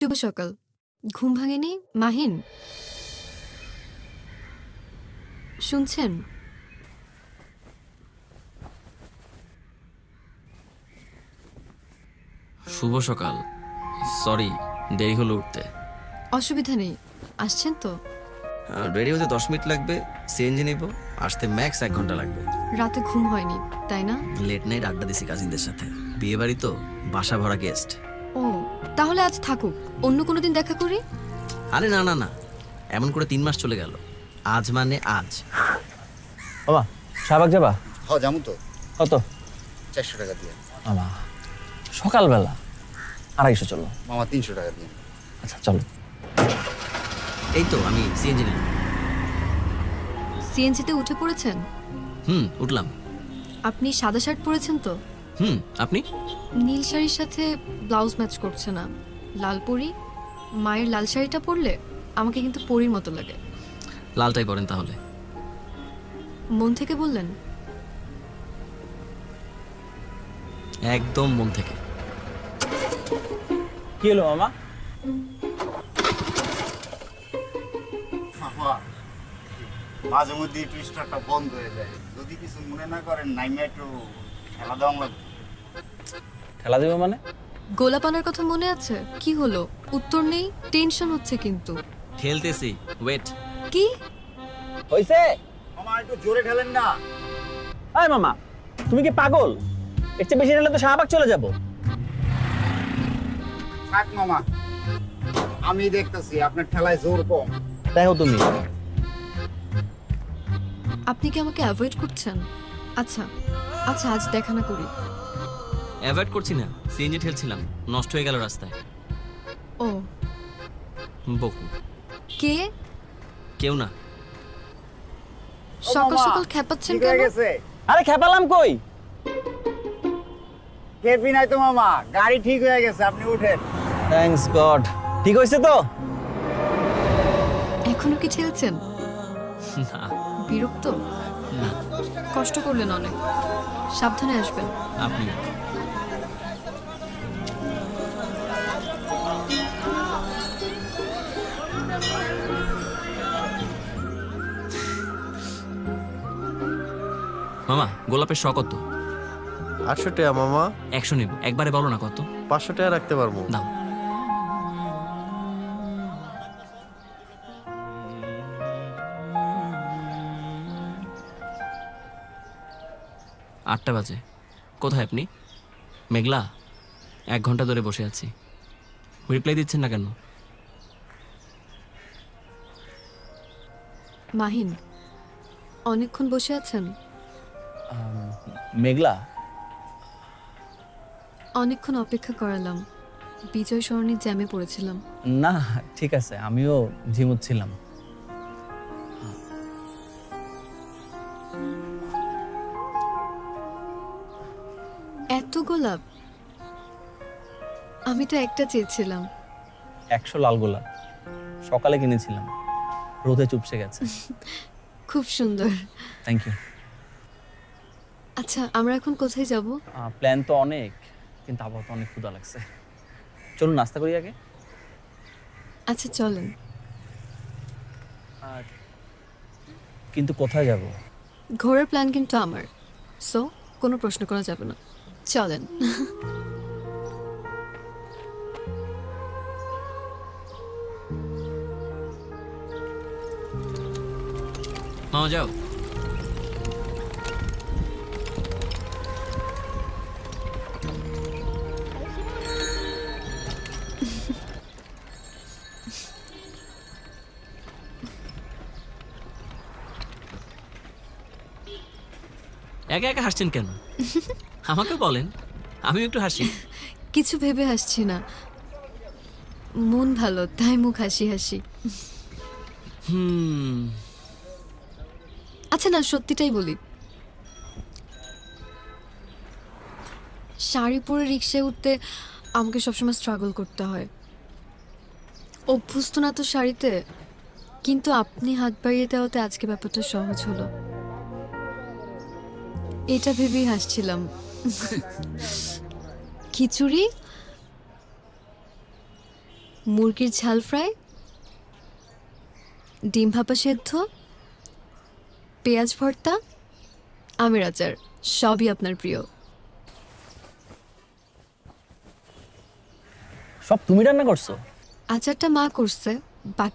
শুভ সকাল। ঘুম ভাঙেনি? মাহিন, শুনছেন? শুভ সকাল। সরি, দেরি হলো উঠতে। অসুবিধা নেই, আসছেন তো? রেডি হতে 10 মিনিট লাগবে, সিএনজি নেব, আসতে ম্যাক্স 1 ঘন্টা লাগবে। রাতে ঘুম হয়নি, তাই না? লেট নাইট আড্ডা দিছি কাজিনদের সাথে, বিয়ে বাড়ি তো, বাসা ভরা গেস্ট। ও, তাহলে আজ থাকুক, অন্য কোনো দিন দেখা করি। আরে না না না, এমন করে 3 মাস চলে গেল, আজ মানে আজ। মামা শাহবাগ যাবা? হ্যাঁ যাবো তো। কত? 400 টাকা দিয়ে। মামা সকালবেলা 250 চলো। মামা 300 টাকা দিয়ে। আচ্ছা চলো। এই তো আমি সিএনজি নিলাম। সিএনজিতে উঠে পড়েছেন? উঠলাম। আপনি সাদা শার্ট পরেছেন তো? আপনি? নীল শাড়ির সাথে ব্লাউজ ম্যাচ করছে না। লাল পরি, মায়ের লাল শাড়িটা পরলে আমাকে কিন্তু পরীর মতো লাগে। লালটাই পরেন তাহলে। মন থেকে বললেন? একদম মন থেকে। কি হলো মামা? মামা মাঝে মধ্যে একটু স্টার্টটা বন্ধ হয়ে যায়, যদি কিছু মনে না করেন নাইমে একটু খেলা দেওয়া লাগবে। ঠেলা দেবে মানে? গোলাপ আনার কথা মনে আছে? কি হলো? উত্তর নেই, টেনশন হচ্ছে কিন্তু। ঠেলতেছি, ওয়েট। কি? হইছে? মামা একটু জোরে ঠেলেন না। আয় মামা, তুমি কি পাগল? এর চেয়ে বেশি ঠেলে তো শাহবাগ চলে যাব। থাক মামা, আমি দেখতেছি আপনার ঠেলায় জোর কম। দেখো তুমি। আপনি কি আমাকে অ্যাভয়েড করছেন? আচ্ছা আচ্ছা, আজ দেখা না করি। অ্যাভয়েড করছি না, সিএনজি ঠেলছিলাম, নষ্ট হয়ে গেল রাস্তায়। ও, বকু। কে? কেউ না। সকাল মামা, সকাল খেপাচ্ছেন ঠিক হয়ে কেন? গেছে। আরে খেপালাম কই? খেপি নাই তো মামা, গাড়ি ঠিক হয়ে গেছে, আপনি উঠেন। Thanks god. ঠিক হইছে তো? এখনো কি ঠেলছেন? না বিরক্ত? না, কষ্ট করলেন অনেক, সাবধানে আসবেন। আপনি। মামা, গোলাপের শ কত? 800 টাকা মামা। 100 নেব, একবারে বলো না কত। 500 টাকা রাখতে পারবো। দাও। আটটা বাজে, কোথায় আপনি? মেঘলা, 1 ঘন্টা ধরে বসে আছি, রিপ্লাই দিচ্ছেন না কেন? মাহিন, অনেকক্ষণ বসে আছেন? মেঘলা, অনেকক্ষণ অপেক্ষা করালাম, বিজয় সরণির জ্যামে পড়েছিলাম। না ঠিক আছে, আমিও ঝিমুচ্ছিলাম। এত গোলাপ? আমি তো একটা চেয়েছিলাম। 100 লাল গোলাপ সকালে কিনেছিলাম, রোদে চুপসে গেছে। খুব সুন্দর। Thank you. আচ্ছা, আমরা এখন কোথায় যাব? প্ল্যান তো অনেক, কিন্তু আপাতত অনেক ক্ষুধা লাগছে। চলুন নাস্তা করি আগে। আচ্ছা চলেন। কিন্তু কোথায় যাব? ঘোরার প্ল্যান কিন্তু আমার, সো কোনো প্রশ্ন করা যাবে না, চলেন। মামা যাও। একা একা হাসছেন কেন? আমাকে বলেন, আমি একটু হাসি। কিছু ভেবে হাসছি না, মন ভালো তাই মুখ হাসি হাসি। আচ্ছা না, সত্যিটাই বলি, শাড়ি পরে রিক্সায় উঠতে আমাকে সবসময় স্ট্রাগল করতে হয়, অভ্যস্ত না তো শাড়িতে। কিন্তু আপনি হাত বাড়িয়ে দেওয়াতে আজকে ব্যাপারটা সহজ হলো, এটা ভেবেই হাসছিলাম। খিচুড়ি মুরগির ঝাল ফ্রাই, ডিম ভাপা সেদ্ধ, পেঁয়াজ ভর্তা, আমের আচার, সবই আপনার প্রিয়। সব তুমি রান্না করছো? আচারটা মা করছে, বাকি